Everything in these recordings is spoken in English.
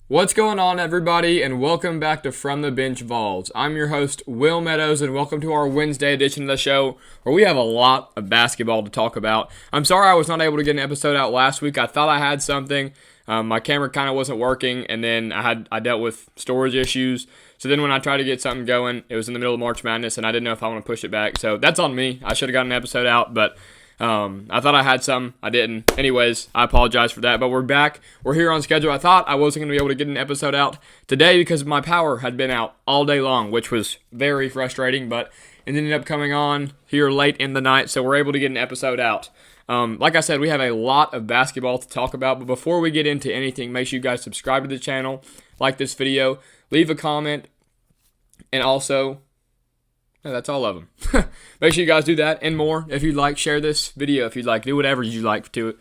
What's going on, everybody, and welcome back to From The Bench Vols. I'm your host, Will Meadows, and welcome to our Wednesday edition of the show, where we have a lot of basketball to talk about. I'm sorry I was not able to get an episode out last week. I thought I had something. My camera kind of wasn't working, and then I dealt with storage issues. So then when I tried to get something going, it was in the middle of March Madness, and I didn't know if I want to push it back. So that's on me. I should have gotten an episode out, but I thought I had some. I didn't. Anyways, I apologize for that. But we're back. We're here on schedule. I thought I wasn't going to be able to get an episode out today because my power had been out all day long, which was very frustrating. But it ended up coming on here late in the night, so we're able to get an episode out. Like I said, we have a lot of basketball to talk about. But before we get into anything, make sure you guys subscribe to the channel, like this video, leave a comment, and also... yeah, that's all of them. Make sure you guys do that and more. If you'd like, share this video. If you'd like, do whatever you'd like to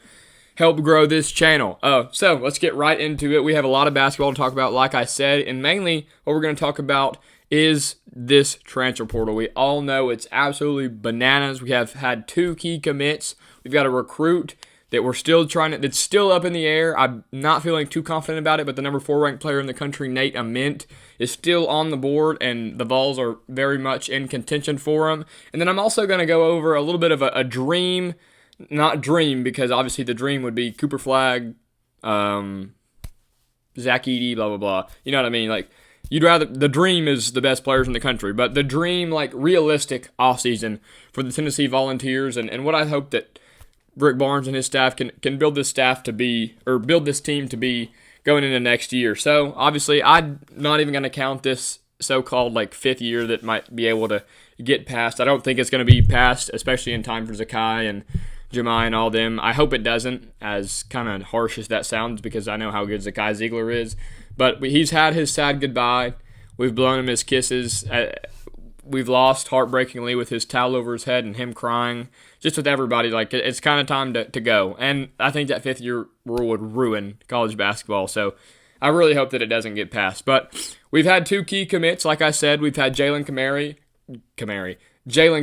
help grow this channel. So let's get right into it. We have a lot of basketball to talk about, like I said, and mainly what we're going to talk about is this transfer portal. We all know it's absolutely bananas. We have had 2 key commits. We've got a recruit that we're still that's still up in the air. I'm not feeling too confident about it, but the number 4 ranked player in the country, Nate Ament, is still on the board, and the Vols are very much in contention for him. And then I'm also going to go over a little bit of a dream, not dream, because obviously the dream would be Cooper Flagg, Zach Edey, blah, blah, blah. You know what I mean? Like, the dream is the best players in the country, but the dream, like, realistic offseason for the Tennessee Volunteers, and what I hope that Rick Barnes and his staff can build this build this team to be going into next year. So obviously, I'm not even going to count this so-called like 5th year that might be able to get past. I don't think it's going to be passed, especially in time for Zakai and Jemai and all them. I hope it doesn't, as kind of harsh as that sounds, because I know how good Zakai Ziegler is. But he's had his sad goodbye. We've blown him his kisses. We've lost heartbreakingly with his towel over his head and him crying. Just with everybody, like, it's kind of time to go. And I think that 5th year rule would ruin college basketball. So I really hope that it doesn't get passed. But we've had 2 key commits. Like I said, we've had Jaylen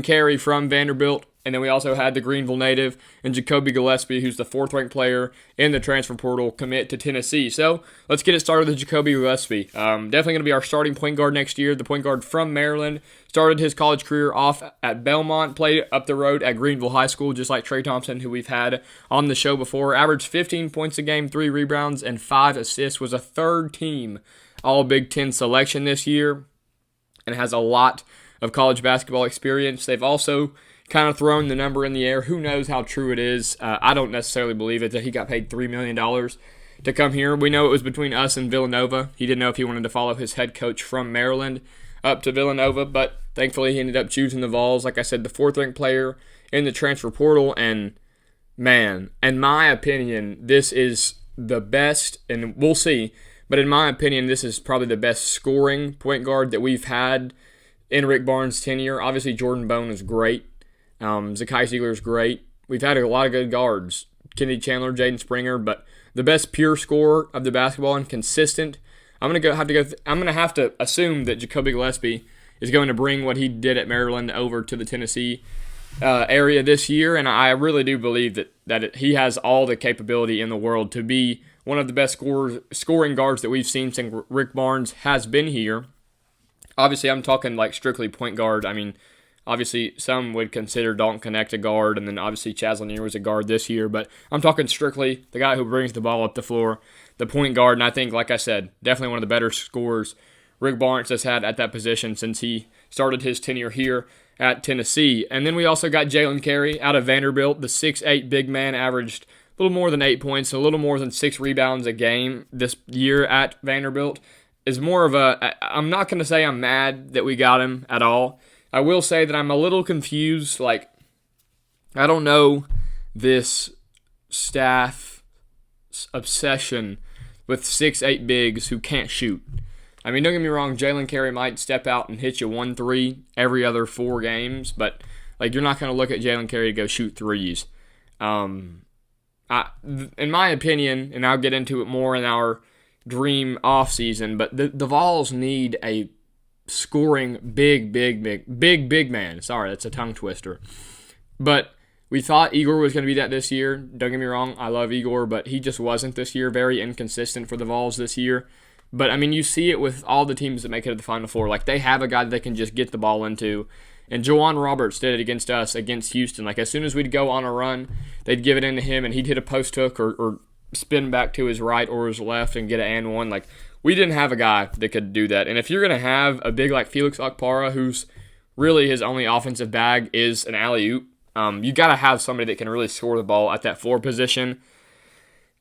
Carey from Vanderbilt. And then we also had the Greenville native and Jacoby Gillespie, who's the 4th ranked player in the transfer portal, commit to Tennessee. So let's get it started with Jacoby Gillespie. Definitely going to be our starting point guard next year. The point guard from Maryland started his college career off at Belmont, played up the road at Greenville High School, just like Trey Thompson, who we've had on the show before. Averaged 15 points a game, 3 rebounds, and 5 assists. Was a 3rd team All Big Ten selection this year and has a lot of college basketball experience. They've also kind of thrown the number in the air. Who knows how true it is? I don't necessarily believe it that he got paid $3 million to come here. We know it was between us and Villanova. He didn't know if he wanted to follow his head coach from Maryland up to Villanova, but thankfully he ended up choosing the Vols. Like I said, the 4th ranked player in the transfer portal, and man, in my opinion, this is the best, and we'll see, but in my opinion, this is probably the best scoring point guard that we've had in Rick Barnes' tenure. Obviously, Jordan Bone is great. Zakai Ziegler is great. We've had a lot of good guards. Kennedy Chandler, Jaden Springer, but the best pure scorer of the basketball and consistent. I'm gonna have to assume that Jacoby Gillespie is going to bring what he did at Maryland over to the Tennessee area this year, and I really do believe that he has all the capability in the world to be one of the best scoring guards that we've seen since Rick Barnes has been here. Obviously, I'm talking like strictly point guard. I mean, obviously, some would consider Dalton Connect a guard, and then obviously Chaz Lanier was a guard this year. But I'm talking strictly the guy who brings the ball up the floor, the point guard. And I think, like I said, definitely one of the better scorers Rick Barnes has had at that position since he started his tenure here at Tennessee. And then we also got Jaylen Carey out of Vanderbilt. The 6'8" big man averaged a little more than 8 points, a little more than 6 rebounds a game this year at Vanderbilt. Is more of I'm not going to say I'm mad that we got him at all. I will say that I'm a little confused. Like, I don't know this staff's obsession with 6'8" bigs who can't shoot. I mean, don't get me wrong, Jaylen Carey might step out and hit you 1-3 every other 4 games, but like, you're not going to look at Jaylen Carey to go shoot threes. In my opinion, and I'll get into it more in our dream offseason, but the Vols need a scoring big man. Sorry, that's a tongue twister. But we thought Igor was going to be that this year. Don't get me wrong, I love Igor, but he just wasn't this year. Very inconsistent for the Vols this year. But, I mean, you see it with all the teams that make it to the Final Four. Like, they have a guy that they can just get the ball into. And Juwan Roberts did it against us, against Houston. Like, as soon as we'd go on a run, they'd give it into him, and he'd hit a post hook or spin back to his right or his left and get an and one. Like, we didn't have a guy that could do that. And if you're going to have a big like Felix Okpara, who's really his only offensive bag is an alley-oop, you got to have somebody that can really score the ball at that 4 position.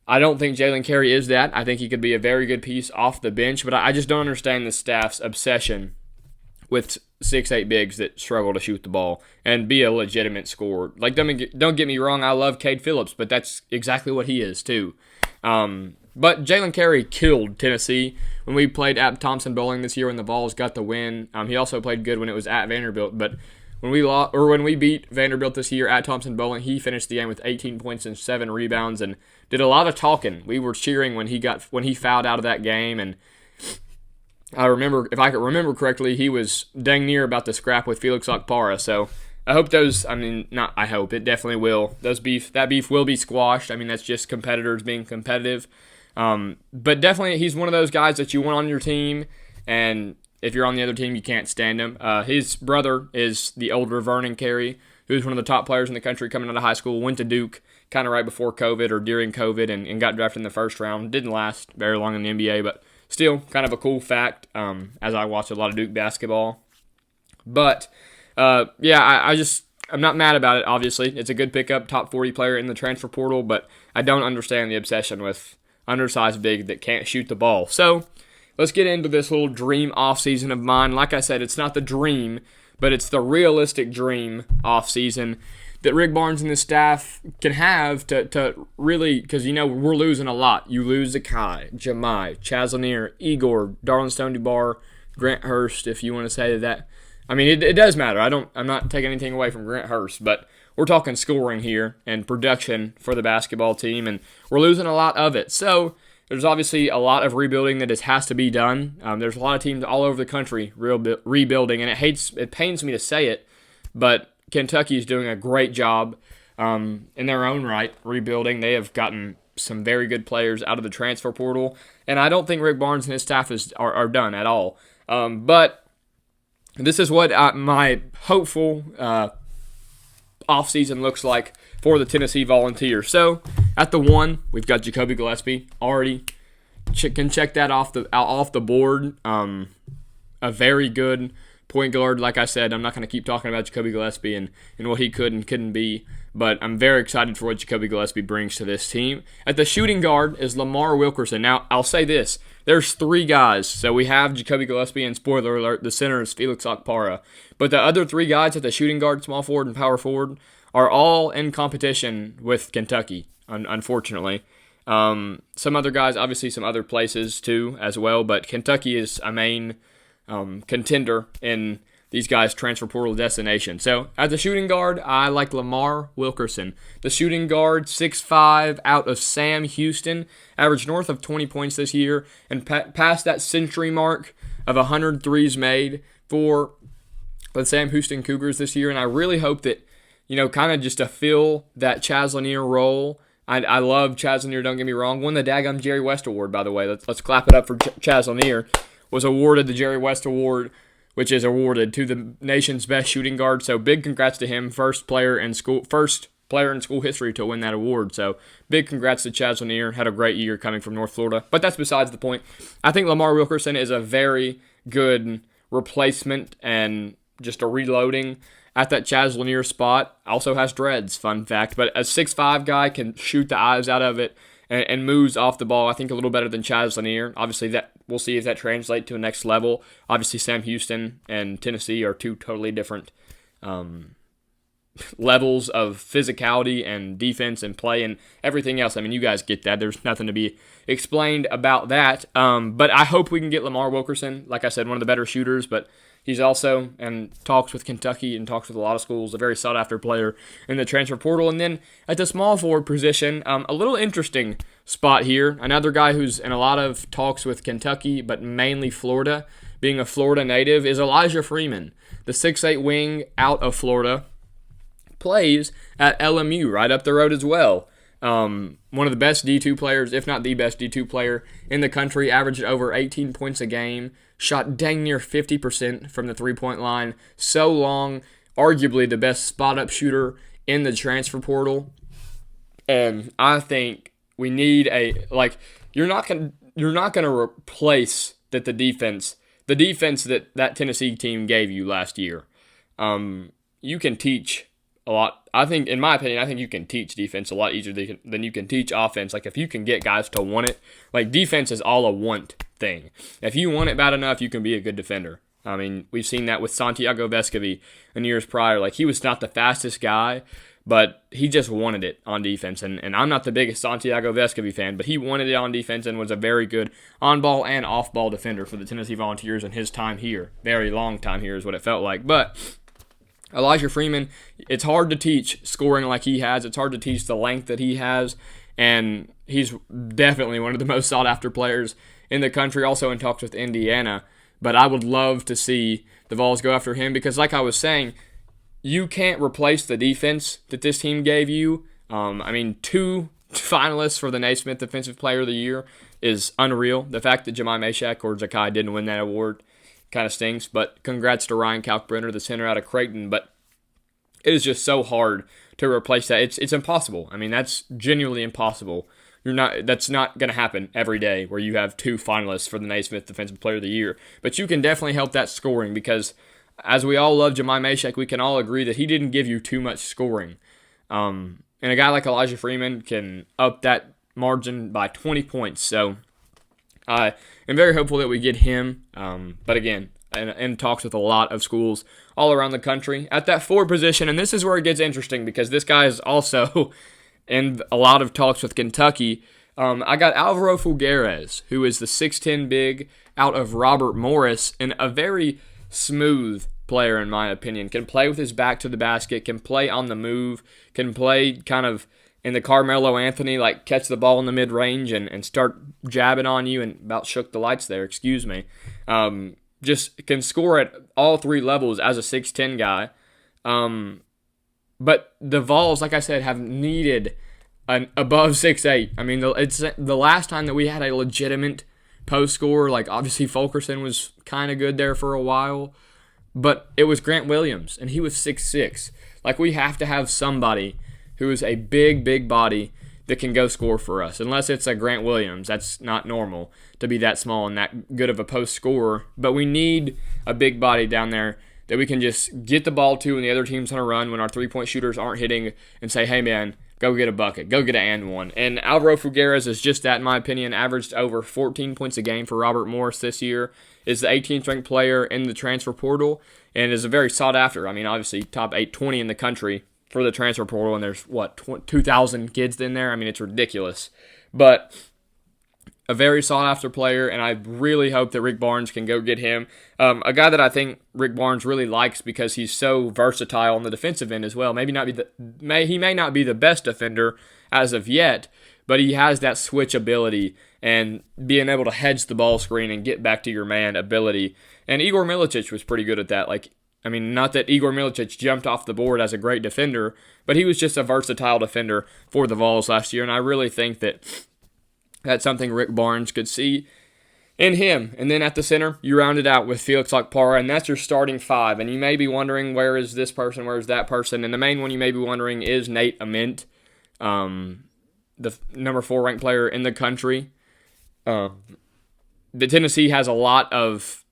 I don't think Jaylen Carey is that. I think he could be a very good piece off the bench, but I just don't understand the staff's obsession with 6'8" bigs that struggle to shoot the ball and be a legitimate scorer. Like, don't get me wrong, I love Cade Phillips, but that's exactly what he is too. But Jaylen Carey killed Tennessee when we played at Thompson Bowling this year when the Vols got the win. He also played good when it was at Vanderbilt, but when we beat Vanderbilt this year at Thompson Bowling, he finished the game with 18 points and 7 rebounds and did a lot of talking. We were cheering when he fouled out of that game, and I remember, if I could remember correctly, he was dang near about to scrap with Felix Okpara. So I hope it definitely will. That beef will be squashed. I mean, that's just competitors being competitive. But definitely he's one of those guys that you want on your team, and if you're on the other team, you can't stand him. His brother is the older Vernon Carey, who's one of the top players in the country coming out of high school, went to Duke kind of right before COVID or during COVID and got drafted in the first round. Didn't last very long in the NBA, but still kind of a cool fact as I watch a lot of Duke basketball. But, I'm not mad about it, obviously. It's a good pickup, top 40 player in the transfer portal, but I don't understand the obsession with undersized big that can't shoot the ball. So let's get into this little dream offseason of mine. Like I said, it's not the dream, but it's the realistic dream offseason that Rick Barnes and his staff can have to really, because, we're losing a lot. You lose Zakai, Jahmai, Chaz Lanier, Igor, Darlin Stone-Dubar, Grant Hurst, if you want to say that. I mean, it does matter. I'm not taking anything away from Grant Hurst, but we're talking scoring here and production for the basketball team, and we're losing a lot of it. So there's obviously a lot of rebuilding that has to be done. There's a lot of teams all over the country rebuilding, and it pains me to say it, but Kentucky is doing a great job in their own right rebuilding. They have gotten some very good players out of the transfer portal, and I don't think Rick Barnes and his staff are done at all. But this is what my hopeful offseason looks like for the Tennessee Volunteers. So at the 1, we've got Jacoby Gillespie already. Can check that off the board. A very good point guard. Like I said, I'm not going to keep talking about Jacoby Gillespie and what he could and couldn't be, but I'm very excited for what Jacoby Gillespie brings to this team. At the shooting guard is Lamar Wilkerson. Now, I'll say this. There's 3 guys. So we have Jacoby Gillespie, and spoiler alert, the center is Felix Okpara. But the other 3 guys at the shooting guard, small forward, and power forward are all in competition with Kentucky, unfortunately. Some other guys, obviously some other places too as well, but Kentucky is a main contender in these guys' transfer portal destination. So at the shooting guard, I like Lamar Wilkerson. The shooting guard, 6'5", out of Sam Houston, averaged north of 20 points this year and passed that century mark of 100 threes made for the Sam Houston Cougars this year. And I really hope that, kind of just to fill that Chaz Lanier role. I love Chaz Lanier, don't get me wrong. Won the daggum Jerry West Award, by the way. Let's clap it up for Chaz Lanier. Was awarded the Jerry West Award, which is awarded to the nation's best shooting guard. So big congrats to him, first player in school history to win that award. So big congrats to Chaz Lanier. Had a great year coming from North Florida. But that's besides the point. I think Lamar Wilkerson is a very good replacement and just a reloading at that Chaz Lanier spot. Also has dreads, fun fact. But a 6'5" guy can shoot the eyes out of it and moves off the ball, I think, a little better than Chaz Lanier. Obviously, that we'll see if that translates to a next level. Obviously, Sam Houston and Tennessee are 2 totally different levels of physicality and defense and play and everything else. I mean, you guys get that. There's nothing to be explained about that. But I hope we can get Lamar Wilkerson. Like I said, one of the better shooters, but he's also, and talks with Kentucky and talks with a lot of schools, a very sought-after player in the transfer portal. And then at the small forward position, a little interesting spot here. Another guy who's in a lot of talks with Kentucky, but mainly Florida, being a Florida native, is Elijah Freeman, the 6'8" wing out of Florida, plays at LMU right up the road as well. One of the best D2 players, if not the best D2 player in the country, averaged over 18 points a game, shot dang near 50% from the three-point line, so long, arguably the best spot-up shooter in the transfer portal. And I think we need you're not gonna replace the defense that Tennessee team gave you last year. You can teach a lot. I think, in my opinion, you can teach defense a lot easier than you can teach offense. Like, if you can get guys to want it, like, defense is all a want thing. If you want it bad enough, you can be a good defender. I mean, we've seen that with Santiago Vescovi in years prior. Like, he was not the fastest guy, but he just wanted it on defense. And I'm not the biggest Santiago Vescovi fan, but he wanted it on defense and was a very good on-ball and off-ball defender for the Tennessee Volunteers in his time here. Very long time here is what it felt like. But Elijah Freeman, it's hard to teach scoring like he has. It's hard to teach the length that he has. And he's definitely one of the most sought-after players in the country, also in talks with Indiana. But I would love to see the Vols go after him because, like I was saying, you can't replace the defense that this team gave you. 2 finalists for the Naismith Defensive Player of the Year is unreal. The fact that Jemai Mashak or Zakai didn't win that award kind of stings, but congrats to Ryan Kalkbrenner, the center out of Creighton. But it is just so hard to replace that. It's impossible. I mean, that's genuinely impossible. That's not going to happen every day where you have 2 finalists for the Naismith Defensive Player of the Year. But you can definitely help that scoring because, as we all love Jemai Mashak, we can all agree that he didn't give you too much scoring. And a guy like Elijah Freeman can up that margin by 20 points. So I am very hopeful that we get him. But again, in talks with a lot of schools all around the country at that 4 position. And this is where it gets interesting because this guy is also in a lot of talks with Kentucky. I got Alvaro Figueres, who is the 6'10 big out of Robert Morris, and a very smooth player in my opinion. Can play with his back to the basket, can play on the move, can play kind of in the Carmelo Anthony, like catch the ball in the mid-range and start jabbing on you, and about shook the lights there, excuse me. Just can score at all 3 levels as a 6'10 guy. But the Vols, like I said, have needed an above 6'8". I mean, it's the last time that we had a legitimate post scorer. Like, obviously Fulkerson was kind of good there for a while, but it was Grant Williams, and he was 6'6". Like, we have to have somebody who is a big body that can go score for us. Unless it's a Grant Williams. That's not normal to be that small and that good of a post scorer. But we need a big body down there that we can just get the ball to when the other team's on a run, when our three-point shooters aren't hitting, and say, hey, man, go get a bucket. Go get an and one. And Alvaro Figueres is just that, in my opinion. Averaged over 14 points a game for Robert Morris this year. Is the 18th ranked player in the transfer portal and is a very sought after. I mean, obviously, top 820 in the country for the transfer portal, and there's, 2,000 kids in there? I mean, it's ridiculous. But a very sought-after player, and I really hope that Rick Barnes can go get him. A guy that I think Rick Barnes really likes because he's so versatile on the defensive end as well. He may not be the best defender as of yet, but he has that switch ability and being able to hedge the ball screen and get back to your man ability. And Igor Milicic was pretty good at that. Not that Igor Milicic jumped off the board as a great defender, but he was just a versatile defender for the Vols last year, and I really think that that's something Rick Barnes could see in him. And then at the center, you round it out with Felix Okpara, and that's your starting 5. And you may be wondering, where is this person, where is that person? And the main one you may be wondering is Nate Ament, the number 4 ranked player in the country. The Tennessee has a lot of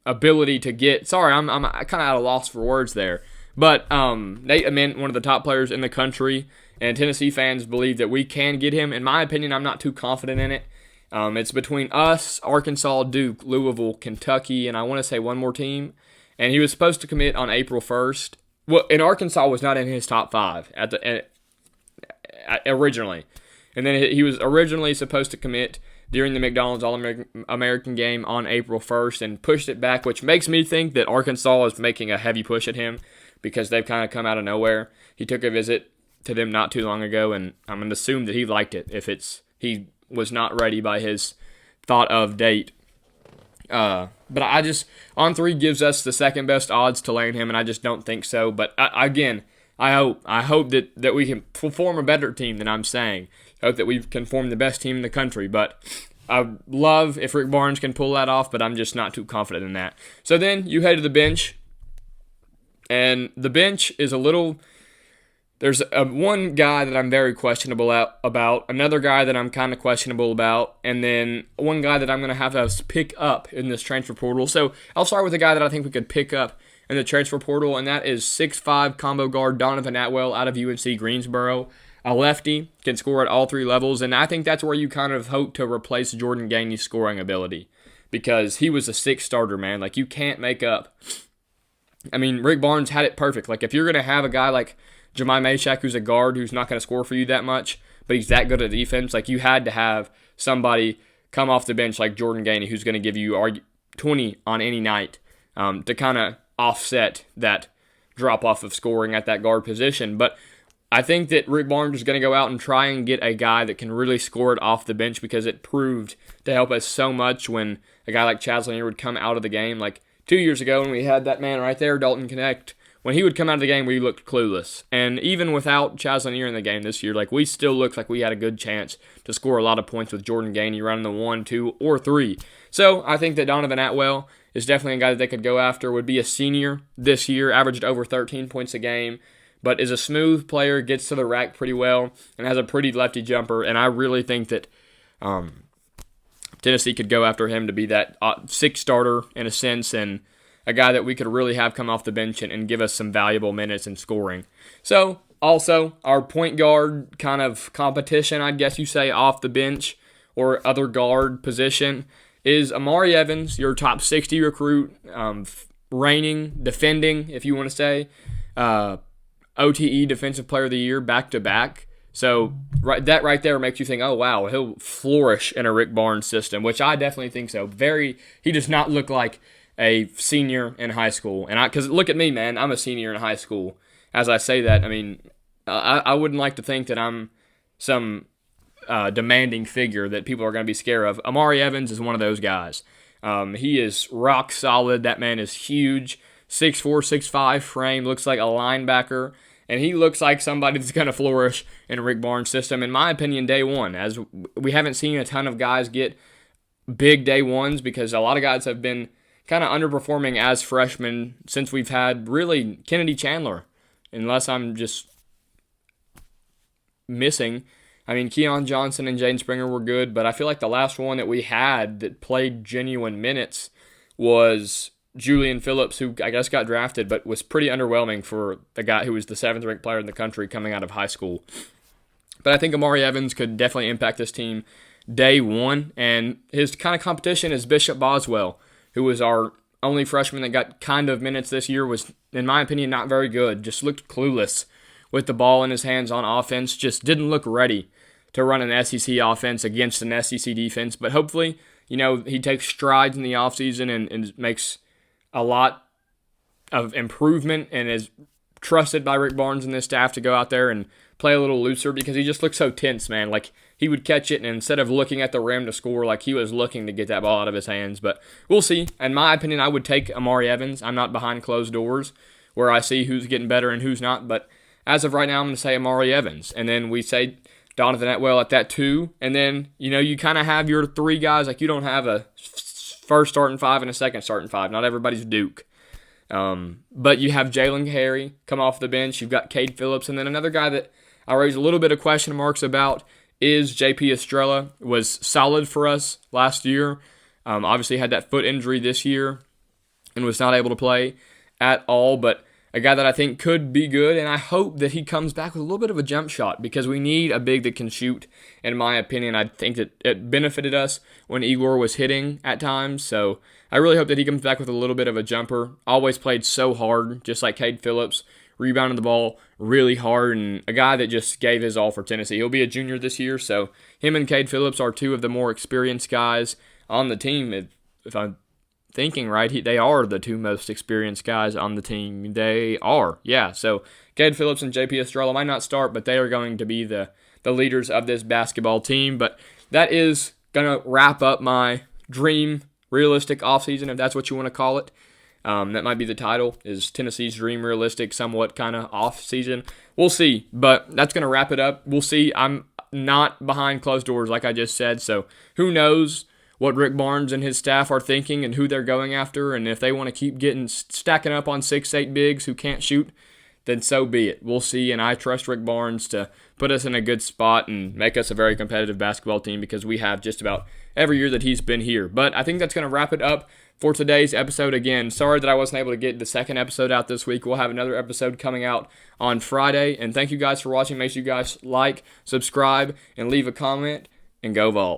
ability to get. Sorry, I'm kind of at a loss for words there. But Nate Ament, one of the top players in the country, and Tennessee fans believe that we can get him. In my opinion, I'm not too confident in it. It's between us, Arkansas, Duke, Louisville, Kentucky, and I want to say one more team. And he was supposed to commit on April 1st. Well, and Arkansas was not in his top 5 originally. And then he was originally supposed to commit during the McDonald's All-American game on April 1st and pushed it back, which makes me think that Arkansas is making a heavy push at him because they've kind of come out of nowhere. He took a visit to them not too long ago, and I'm going to assume that he liked it if he was not ready by his thought of date. But On3 gives us the second best odds to land him, and I just don't think so. But again, I hope that we can form a better team than I'm saying. I hope that we can form the best team in the country, but I'd love if Rick Barnes can pull that off, but I'm just not too confident in that. So then you head to the bench, and the bench is a little... There's one guy that I'm very questionable about, another guy that I'm kind of questionable about, and then one guy that I'm going to have to pick up in this transfer portal. So I'll start with the guy that I think we could pick up in the transfer portal, and that is 6'5" combo guard Donovan Atwell out of UNC Greensboro. A lefty, can score at all three levels, and I think that's where you kind of hope to replace Jordan Gainey's scoring ability, because he was a sixth starter, man. Like, you can't make up. I mean, Rick Barnes had it perfect. Like, if you're going to have a guy like Jemai Mashak, who's a guard who's not going to score for you that much, but he's that good at defense, like, you had to have somebody come off the bench like Jordan Gainey, who's going to give you 20 on any night to kind of offset that drop-off of scoring at that guard position. But I think that Rick Barnes is going to go out and try and get a guy that can really score it off the bench, because it proved to help us so much when a guy like Chaz Lanier would come out of the game. Like 2 years ago when we had that man right there, Dalton Connect, when he would come out of the game, we looked clueless. And even without Chaz Lanier in the game this year, like, we still looked like we had a good chance to score a lot of points with Jordan Gainey running the 1, 2, or 3. So I think that Donovan Atwell is definitely a guy that they could go after. Would be a senior this year, averaged over 13 points a game, but is a smooth player, gets to the rack pretty well, and has a pretty lefty jumper. And I really think that Tennessee could go after him to be that sixth starter in a sense, and a guy that we could really have come off the bench and give us some valuable minutes in scoring. So, also, our point guard kind of competition, I guess you say, off the bench or other guard position is Amari Evans, your top 60 recruit, reigning, defending, if you want to say, OTE Defensive Player of the Year back-to-back. So that right there makes you think, oh, wow, he'll flourish in a Rick Barnes system, which I definitely think so. He does not look like a senior in high school. And because look at me, man, I'm a senior in high school. As I say that, I mean, I wouldn't like to think that I'm some demanding figure that people are going to be scared of. Amari Evans is one of those guys. He is rock solid. That man is huge. 6'4", 6'5" frame, looks like a linebacker. And he looks like somebody that's going to flourish in a Rick Barnes system, in my opinion, day one. As we haven't seen a ton of guys get big day ones, because a lot of guys have been kind of underperforming as freshmen since we've had really Kennedy Chandler, unless I'm just missing. I mean, Keon Johnson and Jaden Springer were good, but I feel like the last one that we had that played genuine minutes was Julian Phillips, who I guess got drafted, but was pretty underwhelming for the guy who was the 7th-ranked player in the country coming out of high school. But I think Amari Evans could definitely impact this team day one, and his kind of competition is Bishop Boswell, who was our only freshman that got kind of minutes this year, was, in my opinion, not very good. Just looked clueless with the ball in his hands on offense. Just didn't look ready to run an SEC offense against an SEC defense. But hopefully, he takes strides in the offseason and makes a lot of improvement and is trusted by Rick Barnes and his staff to go out there and play a little looser, because he just looks so tense, man. Like, he would catch it, and instead of looking at the rim to score, like, he was looking to get that ball out of his hands. But we'll see. In my opinion, I would take Amari Evans. I'm not behind closed doors where I see who's getting better and who's not. But as of right now, I'm going to say Amari Evans. And then we say Donovan Atwell at that 2. And then, you kind of have your 3 guys. Like, you don't have a first starting 5 and a second starting 5. Not everybody's Duke. But you have Jaylen Carey come off the bench. You've got Cade Phillips. And then another guy that I raised a little bit of question marks about is J.P. Estrella. Was solid for us last year. Obviously had that foot injury this year and was not able to play at all. But a guy that I think could be good, and I hope that he comes back with a little bit of a jump shot, because we need a big that can shoot, in my opinion. I think that it benefited us when Igor was hitting at times. So I really hope that he comes back with a little bit of a jumper. Always played so hard, just like Cade Phillips. Rebounded the ball really hard, and a guy that just gave his all for Tennessee. He'll be a junior this year, so him and Cade Phillips are 2 of the more experienced guys on the team. If I'm thinking right, they are the 2 most experienced guys on the team. They are, yeah. So Cade Phillips and J.P. Estrella might not start, but they are going to be the leaders of this basketball team. But that is going to wrap up my dream realistic offseason, if that's what you want to call it. That might be the title. Is Tennessee's dream realistic, somewhat kind of off season? We'll see, but that's going to wrap it up. We'll see. I'm not behind closed doors, like I just said, so who knows what Rick Barnes and his staff are thinking and who they're going after, and if they want to keep stacking up on 6'8" bigs who can't shoot, then so be it. We'll see, and I trust Rick Barnes to put us in a good spot and make us a very competitive basketball team because we have just about every year that he's been here. But I think that's going to wrap it up for today's episode. Again, sorry that I wasn't able to get the second episode out this week. We'll have another episode coming out on Friday, and thank you guys for watching. Make sure you guys like, subscribe, and leave a comment, and go Vols.